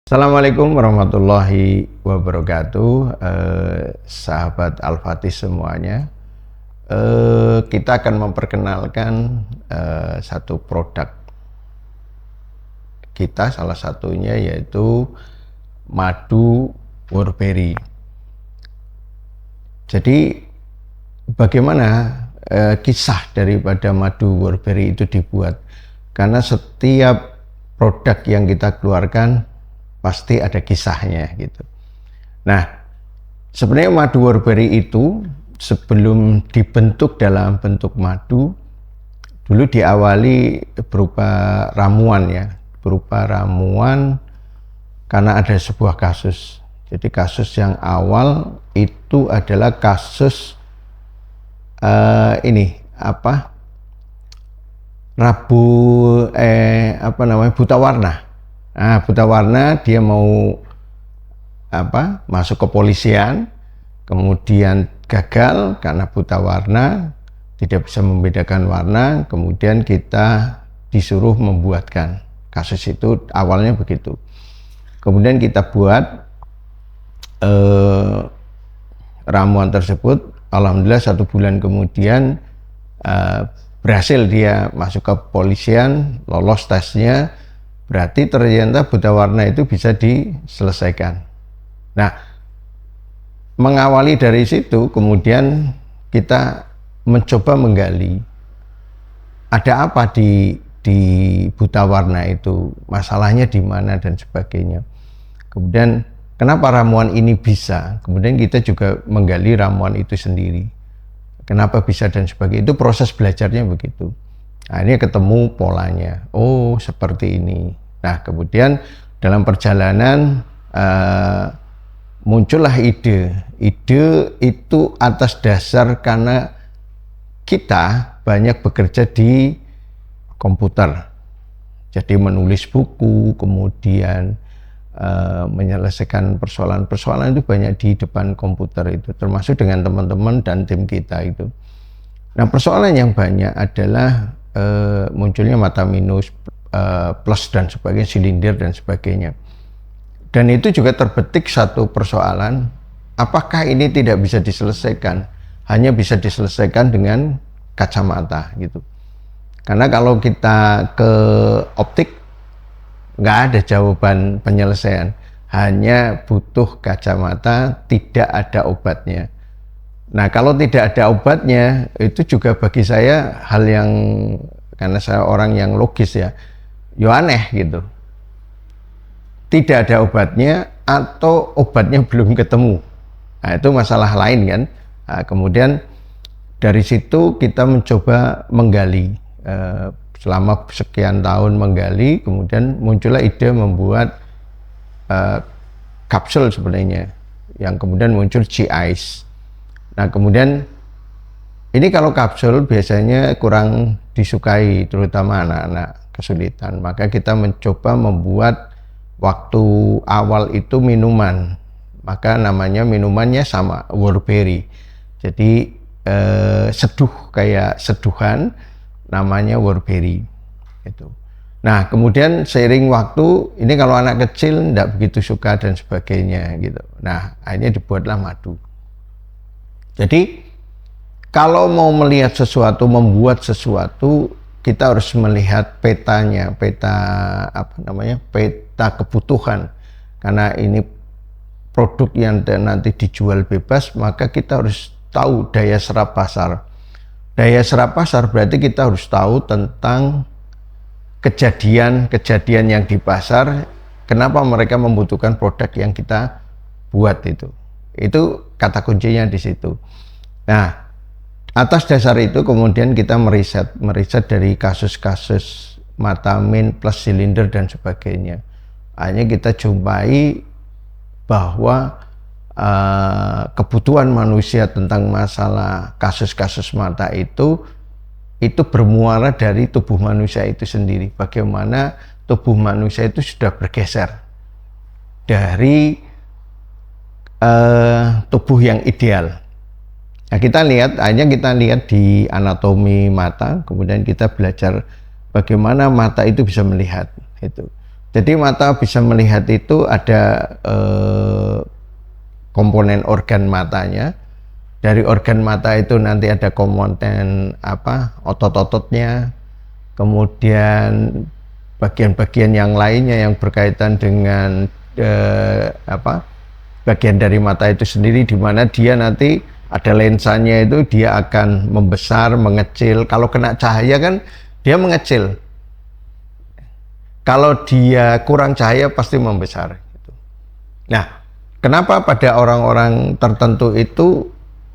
Assalamualaikum warahmatullahi wabarakatuh, sahabat Al-Fatih semuanya. Kita akan memperkenalkan satu produk kita, salah satunya yaitu madu Worberry. Jadi bagaimana kisah daripada madu Worberry itu dibuat? Karena setiap produk yang kita keluarkan pasti ada kisahnya gitu. Nah, sebenarnya madu Worberry itu sebelum dibentuk dalam bentuk madu, dulu diawali berupa ramuan ya, berupa ramuan karena ada sebuah kasus. Jadi kasus yang awal itu adalah kasus buta warna. Nah, buta warna dia mau masuk kepolisian, kemudian gagal karena buta warna, tidak bisa membedakan warna, kemudian kita disuruh membuatkan. Kasus itu awalnya begitu. Kemudian kita buat ramuan tersebut, alhamdulillah 1 bulan kemudian berhasil dia masuk ke kepolisian, lolos tesnya. Berarti ternyata buta warna itu bisa diselesaikan. Nah, mengawali dari situ, kemudian kita mencoba menggali ada apa di buta warna itu, masalahnya di mana dan sebagainya. Kemudian kenapa ramuan ini bisa? Kemudian kita juga menggali ramuan itu sendiri. Kenapa bisa dan sebagainya. Itu proses belajarnya begitu. Nah, ini ketemu polanya. Oh, seperti ini. Nah, kemudian dalam perjalanan muncullah ide. Ide itu atas dasar karena kita banyak bekerja di komputer. Jadi menulis buku, kemudian menyelesaikan persoalan-persoalan itu banyak di depan komputer itu, termasuk dengan teman-teman dan tim kita itu. Nah, persoalan yang banyak adalah munculnya mata minus, plus dan sebagainya, silinder dan sebagainya. Dan itu juga terbetik satu persoalan, apakah ini tidak bisa diselesaikan? Hanya bisa diselesaikan dengan kacamata gitu. Karena kalau kita ke optik, nggak ada jawaban penyelesaian. Hanya butuh kacamata, tidak ada obatnya. Nah, kalau tidak ada obatnya, itu juga bagi saya hal yang, karena saya orang yang logis ya aneh gitu. Tidak ada obatnya atau obatnya belum ketemu. Nah, itu masalah lain kan. Nah, kemudian dari situ kita mencoba menggali. Selama sekian tahun menggali, kemudian muncullah ide membuat kapsul sebenarnya, yang kemudian muncul G-Ice. Nah, kemudian ini kalau kapsul biasanya kurang disukai, terutama anak-anak kesulitan. Maka kita mencoba membuat waktu awal itu minuman. Maka namanya minumannya sama, Worberry. Jadi seduh kayak seduhan, namanya Worberry. Itu. Nah, kemudian seiring waktu, ini kalau anak kecil tidak begitu suka dan sebagainya gitu. Nah, akhirnya dibuatlah madu. Jadi kalau mau melihat sesuatu, membuat sesuatu, kita harus melihat petanya, peta kebutuhan. Karena ini produk yang nanti dijual bebas, maka kita harus tahu daya serap pasar. Daya serap pasar berarti kita harus tahu tentang kejadian yang di pasar, kenapa mereka membutuhkan produk yang kita buat itu. Itu kata kuncinya di situ. Nah, atas dasar itu kemudian kita meriset dari kasus-kasus mata min plus silinder dan sebagainya. Hanya kita jumpai bahwa kebutuhan manusia tentang masalah kasus-kasus mata itu bermuara dari tubuh manusia itu sendiri. Bagaimana tubuh manusia itu sudah bergeser dari tubuh yang ideal. Nah, kita lihat di anatomi mata, kemudian kita belajar bagaimana mata itu bisa melihat itu. Jadi mata bisa melihat itu ada komponen organ matanya. Dari organ mata itu nanti ada komponen otot-ototnya, kemudian bagian-bagian yang lainnya yang berkaitan dengan bagian dari mata itu sendiri, di mana dia nanti ada lensanya itu dia akan membesar, mengecil. Kalau kena cahaya kan dia mengecil. Kalau dia kurang cahaya pasti membesar. Nah, kenapa pada orang-orang tertentu itu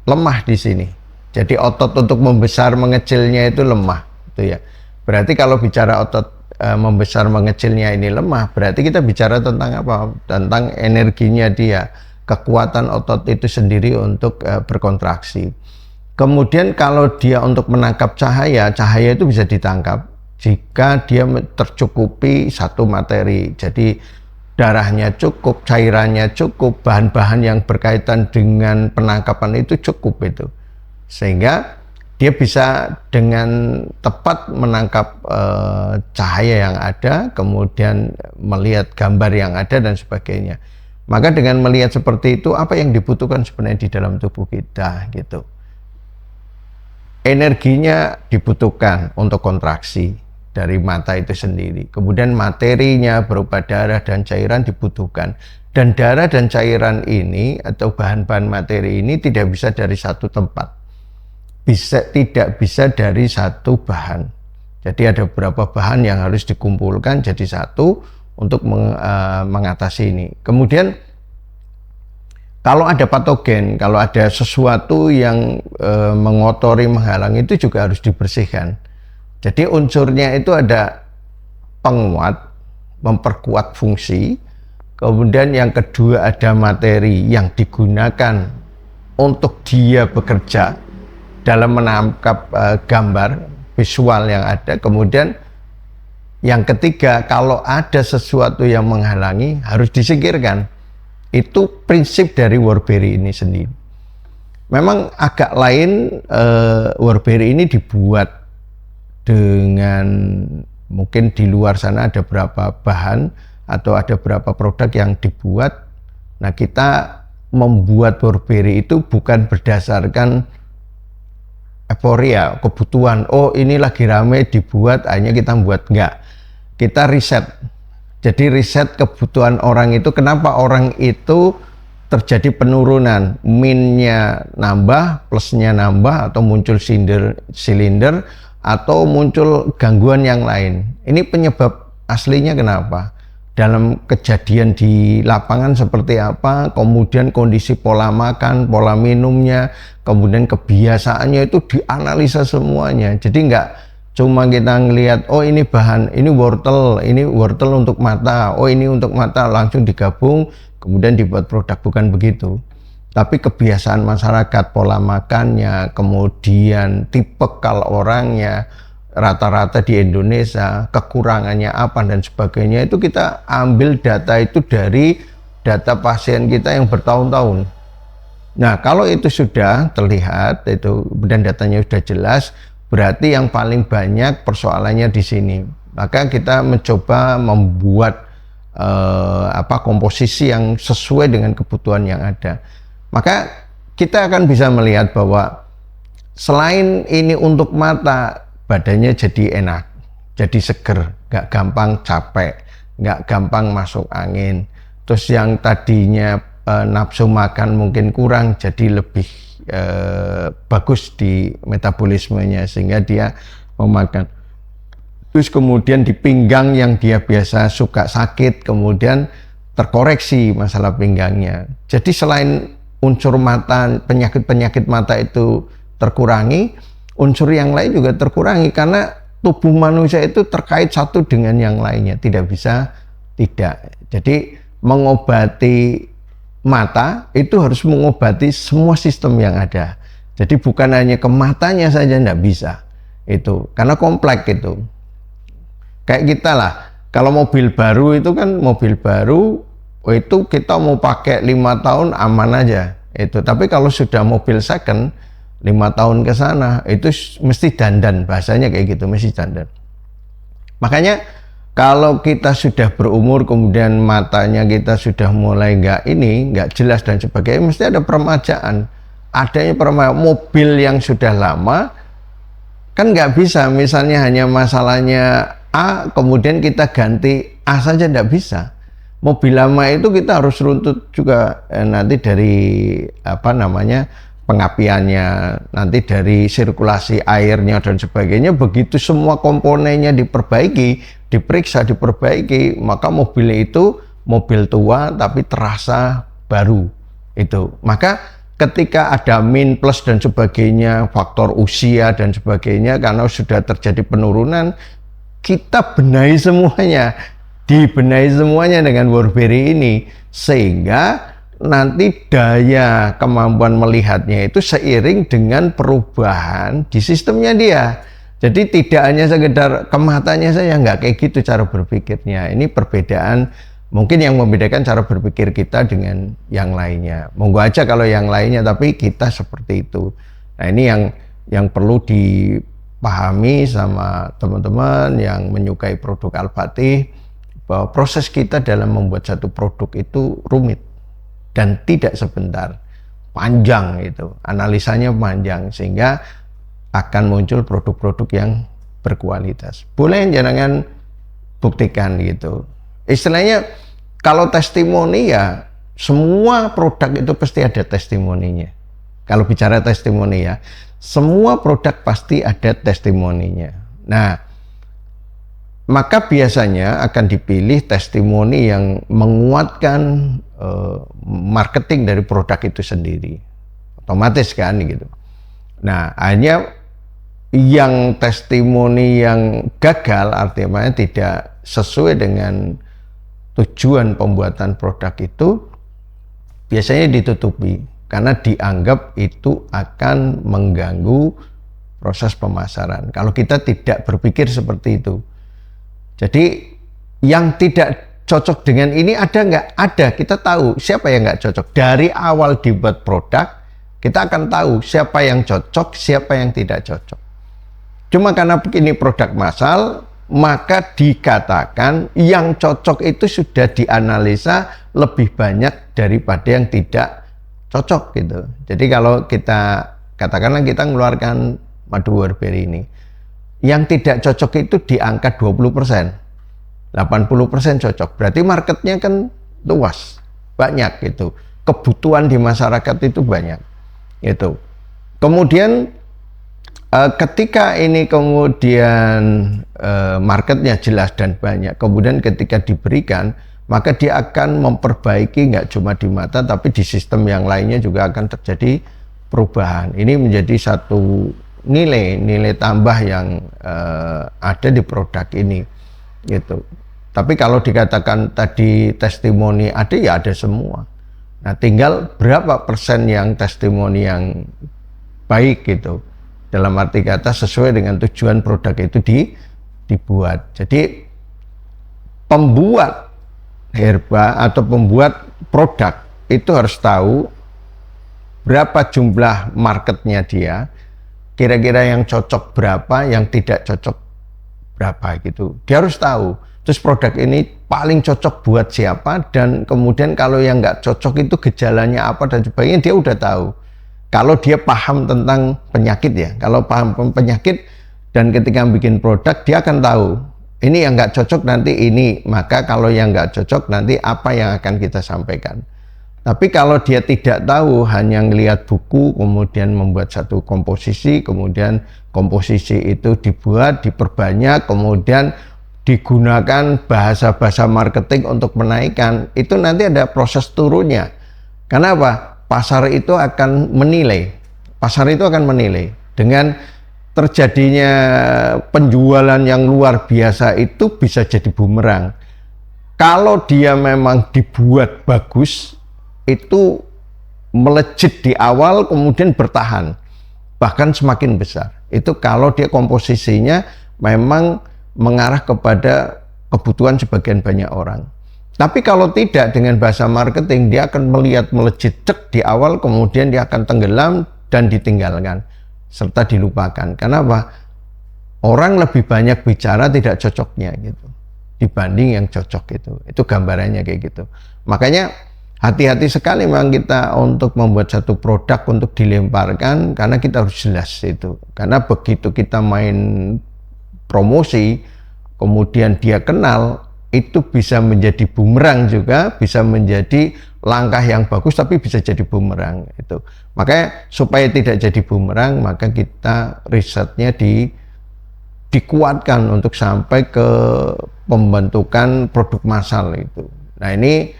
lemah di sini? Jadi otot untuk membesar mengecilnya itu lemah, itu ya. Berarti kalau bicara otot membesar mengecilnya ini lemah, berarti kita bicara tentang apa? Tentang energinya dia, kekuatan otot itu sendiri untuk berkontraksi. Kemudian kalau dia untuk menangkap cahaya, cahaya itu bisa ditangkap jika dia tercukupi satu materi. Jadi darahnya cukup, cairannya cukup, bahan-bahan yang berkaitan dengan penangkapan itu cukup itu. Sehingga dia bisa dengan tepat menangkap cahaya yang ada, kemudian melihat gambar yang ada dan sebagainya. Maka dengan melihat seperti itu, apa yang dibutuhkan sebenarnya di dalam tubuh kita gitu. Energinya dibutuhkan untuk kontraksi dari mata itu sendiri. Kemudian materinya berupa darah dan cairan dibutuhkan. Dan darah dan cairan ini atau bahan-bahan materi ini tidak bisa dari satu tempat. Tidak bisa dari satu bahan. Jadi ada beberapa bahan yang harus dikumpulkan jadi satu untuk mengatasi ini. Kemudian kalau ada patogen, kalau ada sesuatu yang mengotori, menghalangi, itu juga harus dibersihkan. Jadi unsurnya itu ada penguat, memperkuat fungsi. Kemudian yang kedua ada materi yang digunakan untuk dia bekerja dalam menangkap gambar visual yang ada. Kemudian yang ketiga, kalau ada sesuatu yang menghalangi harus disingkirkan. Itu prinsip dari Warberry ini sendiri. Memang agak lain, Warberry ini dibuat dengan mungkin di luar sana ada berapa bahan atau ada berapa produk yang dibuat. Nah, kita membuat Warberry itu bukan berdasarkan euforia, kebutuhan, oh ini lagi rame dibuat, akhirnya kita buat. Enggak, kita riset. Jadi riset kebutuhan orang itu, kenapa orang itu terjadi penurunan, minnya nambah, plusnya nambah, atau muncul silinder, atau muncul gangguan yang lain. Ini penyebab aslinya kenapa? Dalam kejadian di lapangan seperti apa, kemudian kondisi pola makan, pola minumnya, kemudian kebiasaannya itu dianalisa semuanya. Jadi enggak cuma kita ngelihat, oh ini bahan, ini wortel untuk mata, oh ini untuk mata, langsung digabung, kemudian dibuat produk, bukan begitu. Tapi kebiasaan masyarakat, pola makannya, kemudian tipe kalau orangnya, rata-rata di Indonesia, kekurangannya apa dan sebagainya, itu kita ambil data itu dari data pasien kita yang bertahun-tahun. Nah, kalau itu sudah terlihat, itu dan datanya sudah jelas, berarti yang paling banyak persoalannya di sini. Maka kita mencoba membuat komposisi yang sesuai dengan kebutuhan yang ada. Maka kita akan bisa melihat bahwa selain ini untuk mata, badannya jadi enak, jadi seger, nggak gampang capek, nggak gampang masuk angin. Terus yang tadinya nafsu makan mungkin kurang, jadi lebih bagus di metabolismenya sehingga dia memakan. Terus kemudian di pinggang yang dia biasa suka sakit, kemudian terkoreksi masalah pinggangnya. Jadi selain unsur mata, penyakit-penyakit mata itu terkurangi, unsur yang lain juga terkurangi, karena tubuh manusia itu terkait satu dengan yang lainnya, tidak bisa tidak. Jadi mengobati mata itu harus mengobati semua sistem yang ada. Jadi bukan hanya ke matanya saja, tidak bisa itu, karena kompleks itu. Kayak kita lah, kalau mobil baru itu kan mobil baru itu kita mau pakai 5 tahun aman aja itu. Tapi kalau sudah mobil second 5 tahun ke sana itu mesti dandan, bahasanya kayak gitu, mesti dandan. Makanya Kalau kita sudah berumur kemudian matanya kita sudah mulai nggak jelas dan sebagainya, mesti ada peremajaan. Adanya peremajaan mobil yang sudah lama kan nggak bisa, misalnya hanya masalahnya A kemudian kita ganti A saja, nggak bisa. Mobil lama itu kita harus runtut juga nanti dari pengapiannya, nanti dari sirkulasi airnya dan sebagainya. Begitu semua komponennya diperbaiki, diperiksa, diperbaiki, maka mobil itu mobil tua tapi terasa baru itu. Maka ketika ada min plus dan sebagainya, faktor usia dan sebagainya, karena sudah terjadi penurunan, kita benahi semuanya, dibenahi semuanya dengan Burberry ini, sehingga nanti daya kemampuan melihatnya itu seiring dengan perubahan di sistemnya dia. Jadi tidak hanya sekedar ke matanya saja, nggak kayak gitu cara berpikirnya. Ini perbedaan, mungkin yang membedakan cara berpikir kita dengan yang lainnya. Monggo aja kalau yang lainnya, tapi kita seperti itu. Nah ini yang perlu dipahami sama teman-teman yang menyukai produk Al-Fatih, bahwa proses kita dalam membuat satu produk itu rumit dan tidak sebentar, panjang itu, analisanya panjang, sehingga akan muncul produk-produk yang berkualitas. Boleh jangan buktikan gitu. Istilahnya kalau testimoni ya, semua produk itu pasti ada testimoninya. Kalau bicara testimoni ya, semua produk pasti ada testimoninya. Nah, maka biasanya akan dipilih testimoni yang menguatkan marketing dari produk itu sendiri. Otomatis kan gitu. Nah, hanya yang testimoni yang gagal, artinya tidak sesuai dengan tujuan pembuatan produk itu, biasanya ditutupi karena dianggap itu akan mengganggu proses pemasaran. Kalau kita tidak berpikir seperti itu. Jadi yang tidak cocok dengan ini ada nggak? Ada, kita tahu siapa yang nggak cocok. Dari awal dibuat produk, kita akan tahu siapa yang cocok, siapa yang tidak cocok. Cuma karena ini produk massal, maka dikatakan yang cocok itu sudah dianalisa lebih banyak daripada yang tidak cocok gitu. Jadi kalau kita katakanlah kita mengeluarkan madu Burberry ini, yang tidak cocok itu di angka 20%, 80% cocok. Berarti marketnya kan luas, banyak gitu. Kebutuhan di masyarakat itu banyak. Gitu. Kemudian ketika ini kemudian marketnya jelas dan banyak, kemudian ketika diberikan, maka dia akan memperbaiki nggak cuma di mata, tapi di sistem yang lainnya juga akan terjadi perubahan. Ini menjadi satu nilai tambah yang ada di produk ini, gitu. Tapi kalau dikatakan tadi testimoni ada, ya ada semua. Nah, tinggal berapa persen yang testimoni yang baik gitu. Dalam arti kata sesuai dengan tujuan produk itu dibuat. Jadi pembuat herba atau pembuat produk itu harus tahu berapa jumlah marketnya dia, kira-kira yang cocok berapa, yang tidak cocok berapa gitu. Dia harus tahu. Terus produk ini paling cocok buat siapa, dan kemudian kalau yang nggak cocok itu gejalanya apa dan sebagainya, dia udah tahu. Kalau dia paham tentang penyakit ya, kalau paham penyakit dan ketika bikin produk dia akan tahu ini yang nggak cocok nanti ini, maka kalau yang nggak cocok nanti apa yang akan kita sampaikan. Tapi kalau dia tidak tahu, hanya ngelihat buku kemudian membuat satu komposisi, kemudian komposisi itu dibuat, diperbanyak, kemudian digunakan bahasa-bahasa marketing untuk menaikkan, itu nanti ada proses turunnya. Karena apa? Pasar itu akan menilai. Pasar itu akan menilai. Dengan terjadinya penjualan yang luar biasa itu bisa jadi bumerang. Kalau dia memang dibuat bagus, itu melejit di awal kemudian bertahan. Bahkan semakin besar. Itu kalau dia komposisinya memang mengarah kepada kebutuhan sebagian banyak orang. Tapi kalau tidak, dengan bahasa marketing, dia akan melihat melejit cek di awal, kemudian dia akan tenggelam dan ditinggalkan, serta dilupakan. Kenapa? Orang lebih banyak bicara tidak cocoknya gitu. dibanding yang cocok itu. Itu gambarannya kayak gitu. Makanya hati-hati sekali memang kita untuk membuat satu produk untuk dilemparkan, karena kita harus jelas itu. Karena begitu kita main promosi, kemudian dia kenal, itu bisa menjadi bumerang juga, bisa menjadi langkah yang bagus, tapi bisa jadi bumerang itu. Makanya supaya tidak jadi bumerang, maka kita risetnya dikuatkan untuk sampai ke pembentukan produk massal itu. Nah ini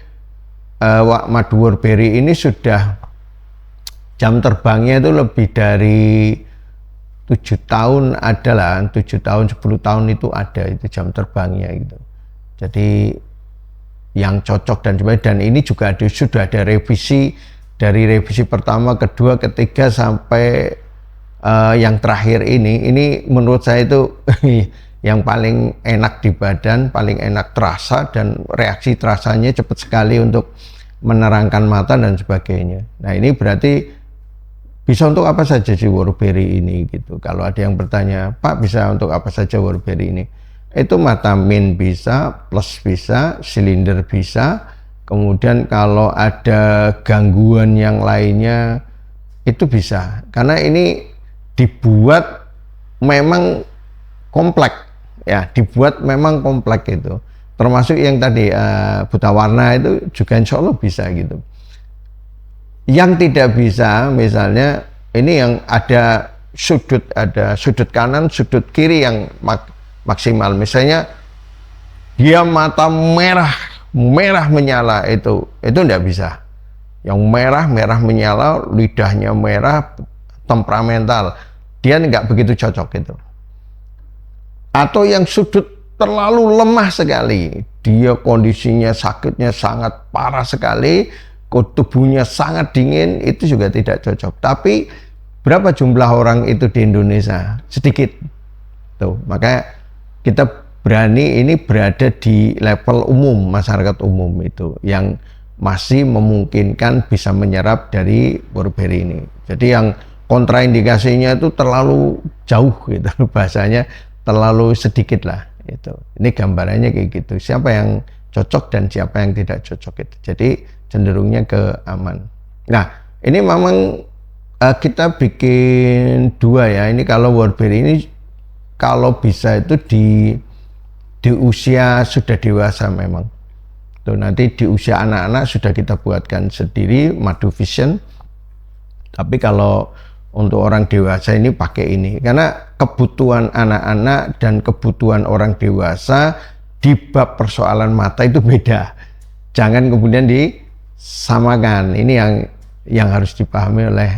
madu Worberry ini sudah jam terbangnya itu lebih dari 7 tahun ada lah, 7 tahun 10 tahun itu ada itu jam terbangnya gitu. Jadi yang cocok dan sebagainya, dan ini juga sudah ada revisi dari revisi pertama, kedua, ketiga sampai yang terakhir ini menurut saya itu yang paling enak di badan, paling enak terasa, dan reaksi terasanya cepat sekali untuk menerangkan mata dan sebagainya. Nah ini berarti bisa untuk apa saja sih Worberry ini gitu. Kalau ada yang bertanya, Pak bisa untuk apa saja Worberry ini? Itu mata min bisa, plus bisa, silinder bisa, kemudian kalau ada gangguan yang lainnya itu bisa. Karena ini dibuat memang kompleks ya, dibuat memang kompleks itu. Termasuk yang tadi buta warna itu juga insya Allah bisa gitu. Yang tidak bisa misalnya ini yang ada sudut kanan, sudut kiri yang maksimal. Misalnya dia mata merah menyala, itu enggak bisa. Yang merah menyala, lidahnya merah, temperamental, dia enggak begitu cocok itu. Atau yang sudut terlalu lemah sekali, dia kondisinya sakitnya sangat parah sekali, tubuhnya sangat dingin, itu juga tidak cocok. Tapi berapa jumlah orang itu di Indonesia? Sedikit. Tuh, makanya kita berani ini berada di level umum, masyarakat umum itu yang masih memungkinkan bisa menyerap dari Worberry ini. Jadi yang kontraindikasinya itu terlalu jauh gitu, bahasanya terlalu sedikit lah itu. Ini gambarannya kayak gitu. Siapa yang cocok dan siapa yang tidak cocok itu. Jadi cenderungnya ke aman. Nah, ini memang kita bikin dua ya. Ini kalau Worberry ini kalau bisa itu di usia sudah dewasa memang. Tuh, nanti di usia anak-anak sudah kita buatkan sendiri Madu Vision. Tapi kalau untuk orang dewasa ini pakai ini, karena kebutuhan anak-anak dan kebutuhan orang dewasa di bab persoalan mata itu beda. Jangan kemudian disamakan. Ini yang harus dipahami oleh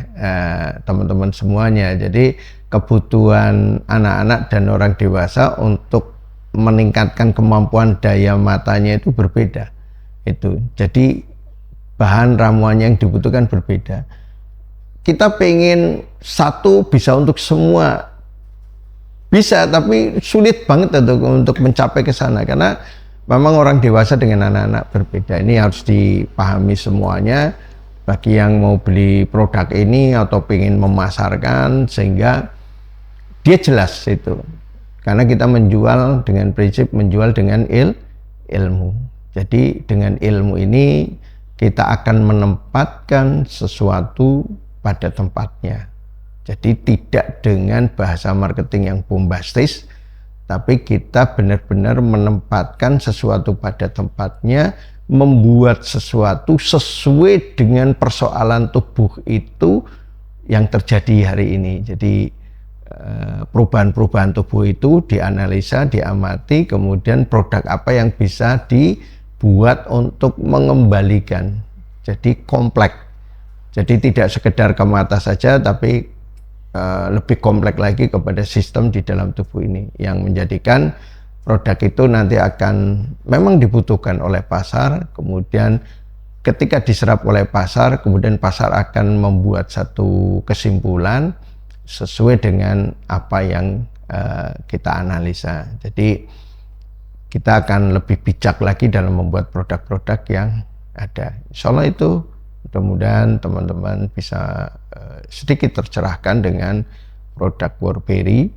teman-teman semuanya. Jadi kebutuhan anak-anak dan orang dewasa untuk meningkatkan kemampuan daya matanya itu berbeda. Itu. Jadi bahan ramuannya yang dibutuhkan berbeda. Kita pengen satu bisa untuk semua, bisa, tapi sulit banget untuk mencapai ke sana karena memang orang dewasa dengan anak-anak berbeda. Ini harus dipahami semuanya bagi yang mau beli produk ini atau pengen memasarkan, sehingga dia jelas itu. Karena kita menjual dengan prinsip menjual dengan ilmu. Jadi dengan ilmu ini kita akan menempatkan sesuatu pada tempatnya. Jadi tidak dengan bahasa marketing yang bombastis, tapi kita benar-benar menempatkan sesuatu pada tempatnya, membuat sesuatu sesuai dengan persoalan tubuh itu yang terjadi hari ini. Jadi perubahan-perubahan tubuh itu dianalisa, diamati, kemudian produk apa yang bisa dibuat untuk mengembalikan. Jadi kompleks. Jadi tidak sekedar ke mata saja, tapi lebih kompleks lagi kepada sistem di dalam tubuh ini yang menjadikan produk itu nanti akan memang dibutuhkan oleh pasar, kemudian ketika diserap oleh pasar, kemudian pasar akan membuat satu kesimpulan sesuai dengan apa yang kita analisa. Jadi kita akan lebih bijak lagi dalam membuat produk-produk yang ada. Insya Allah itu mudah-mudahan teman-teman bisa sedikit tercerahkan dengan produk Worberry,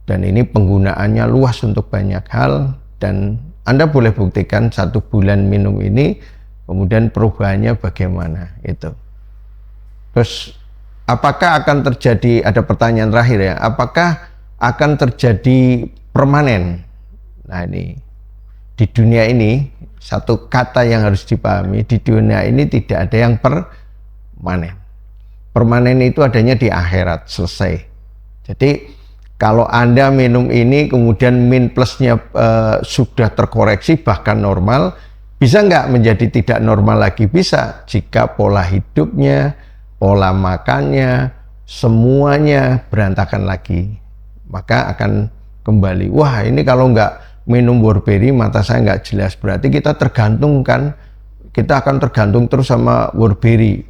dan ini penggunaannya luas untuk banyak hal, dan Anda boleh buktikan 1 bulan minum ini, kemudian perubahannya bagaimana itu. Terus apakah akan terjadi, ada pertanyaan terakhir ya, apakah akan terjadi permanen? Nah ini, di dunia ini, satu kata yang harus dipahami, di dunia ini tidak ada yang permanen. Permanen itu adanya di akhirat, selesai. Jadi kalau Anda minum ini kemudian min plusnya sudah terkoreksi bahkan normal, bisa nggak menjadi tidak normal lagi? Bisa, jika pola hidupnya, pola makannya, semuanya berantakan lagi, maka akan kembali. Wah, ini kalau nggak minum Wolberry mata saya nggak jelas, berarti kita tergantung kan, kita akan tergantung terus sama Wolberry.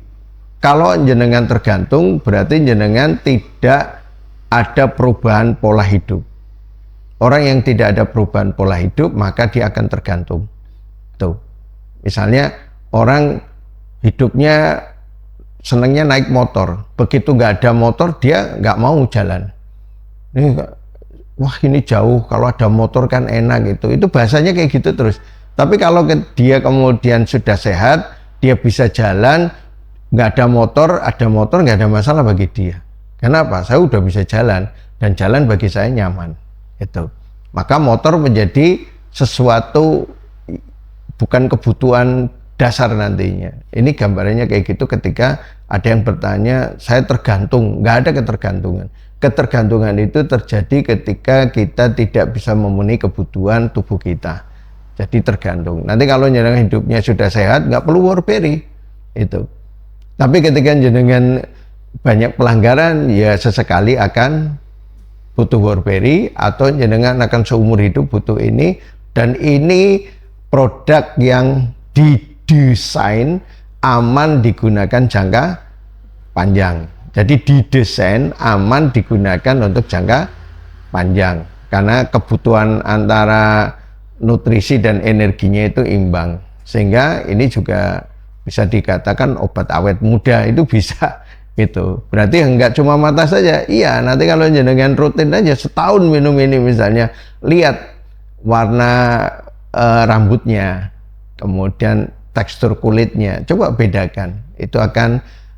Kalau jenengan tergantung, berarti jenengan tidak ada perubahan pola hidup. Orang yang tidak ada perubahan pola hidup, maka dia akan tergantung. Tuh, misalnya orang hidupnya senangnya naik motor, begitu nggak ada motor dia nggak mau jalan. Wah ini jauh, kalau ada motor kan enak gitu. Itu bahasanya kayak gitu terus. Tapi kalau dia kemudian sudah sehat, dia bisa jalan, nggak ada motor nggak ada masalah bagi dia. Kenapa? Saya udah bisa jalan, dan jalan bagi saya nyaman. Itu. Maka motor menjadi sesuatu bukan kebutuhan dasar nantinya. Ini gambarannya kayak gitu ketika ada yang bertanya, saya tergantung. Nggak ada ketergantungan. Ketergantungan itu terjadi ketika kita tidak bisa memenuhi kebutuhan tubuh kita. Jadi tergantung. Nanti kalau jenengan hidupnya sudah sehat, nggak perlu Wolberry. Itu. Tapi ketika jenengan banyak pelanggaran, ya sesekali akan butuh Wolberry, atau jenengan akan seumur hidup butuh ini. Dan ini produk yang didesain aman digunakan jangka panjang. Jadi didesain aman digunakan untuk jangka panjang, karena kebutuhan antara nutrisi dan energinya itu imbang, sehingga ini juga bisa dikatakan obat awet muda, itu bisa gitu. Berarti enggak cuma mata saja, iya, nanti kalau jenengan rutin aja setahun minum ini misalnya, lihat warna rambutnya, kemudian tekstur kulitnya, coba bedakan, itu akan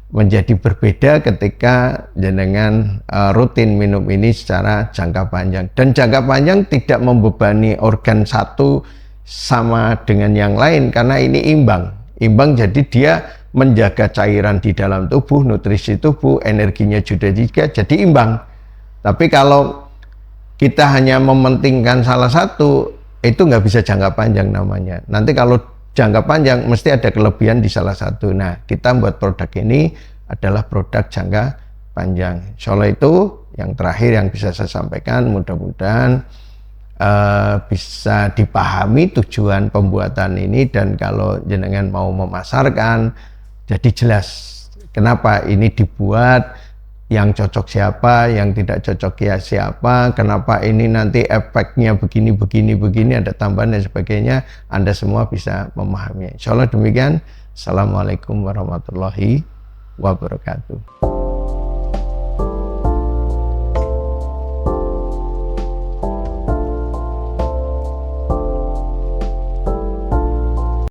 menjadi berbeda ketika jenengan rutin minum ini secara jangka panjang. Dan jangka panjang tidak membebani organ satu sama dengan yang lain, karena ini imbang. Imbang, jadi dia menjaga cairan di dalam tubuh, nutrisi tubuh, energinya juga jadi imbang. Tapi kalau kita hanya mementingkan salah satu, itu nggak bisa jangka panjang namanya. Nanti kalau jangka panjang mesti ada kelebihan di salah satu. Nah, kita buat produk ini adalah produk jangka panjang. Insya Allah itu yang terakhir yang bisa saya sampaikan. Mudah-mudahan bisa dipahami tujuan pembuatan ini, dan kalau jenengan mau memasarkan, jadi jelas kenapa ini dibuat, yang cocok siapa, yang tidak cocok ya siapa, kenapa ini nanti efeknya begini, ada tambahan dan sebagainya, Anda semua bisa memahami. Insya Allah demikian. Assalamualaikum warahmatullahi wabarakatuh.